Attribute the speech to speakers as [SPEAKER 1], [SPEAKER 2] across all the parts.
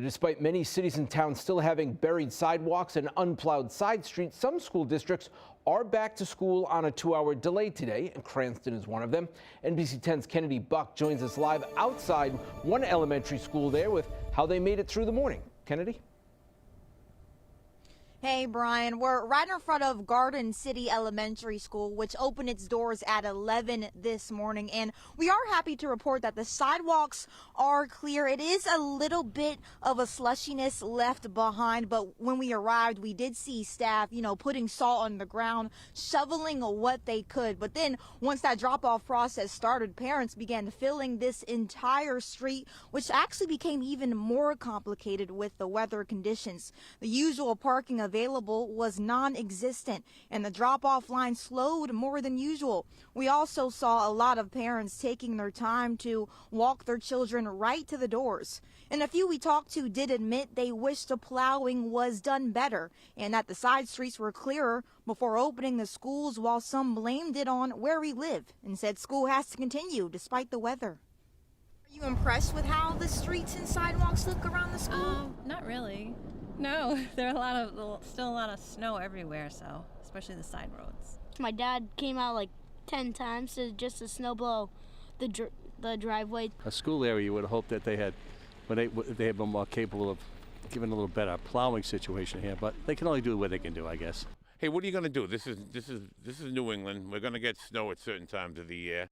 [SPEAKER 1] Despite many cities and towns still having buried sidewalks and unplowed side streets, some school districts are back to school on a 2-hour delay today, and Cranston is one of them. NBC 10's Kennedy Buck joins us live outside one elementary school there with how they made it through the morning. Kennedy?
[SPEAKER 2] Hey, Brian, we're right in front of Garden City Elementary School, which opened its doors at 11 this morning. And we are happy to report that the sidewalks are clear. It is a little bit of a slushiness left behind, but when we arrived, we did see staff, putting salt on the ground, shoveling what they could. But then once that drop-off process started, parents began filling this entire street, which actually became even more complicated with the weather conditions. The usual parking available was non-existent, and the drop-off line slowed more than usual. We also saw a lot of parents taking their time to walk their children right to the doors. And a few we talked to did admit they wished the plowing was done better and that the side streets were clearer before opening the schools, while some blamed it on where we live and said school has to continue despite the weather. Are you impressed with how the streets and sidewalks look around the school?
[SPEAKER 3] Not really. No, there are still a lot of snow everywhere, so especially the side roads.
[SPEAKER 4] My dad came out like 10 times just to snow blow the driveway.
[SPEAKER 5] A school area, you would hope that they had been more capable of giving a little better plowing situation here, but they can only do what they can do, I guess.
[SPEAKER 6] Hey, what are you going to do? This is New England. We're going to get snow at certain times of the year.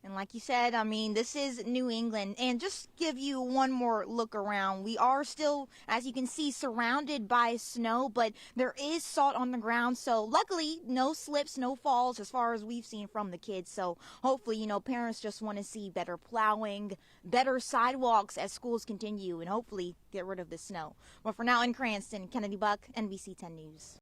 [SPEAKER 2] And like you said, this is New England. And just give you one more look around. We are still, as you can see, surrounded by snow, but there is salt on the ground. So luckily, no slips, no falls as far as we've seen from the kids. So hopefully, parents just want to see better plowing, better sidewalks as schools continue, and hopefully get rid of the snow. But for now in Cranston, Kennedy Buck, NBC 10 News.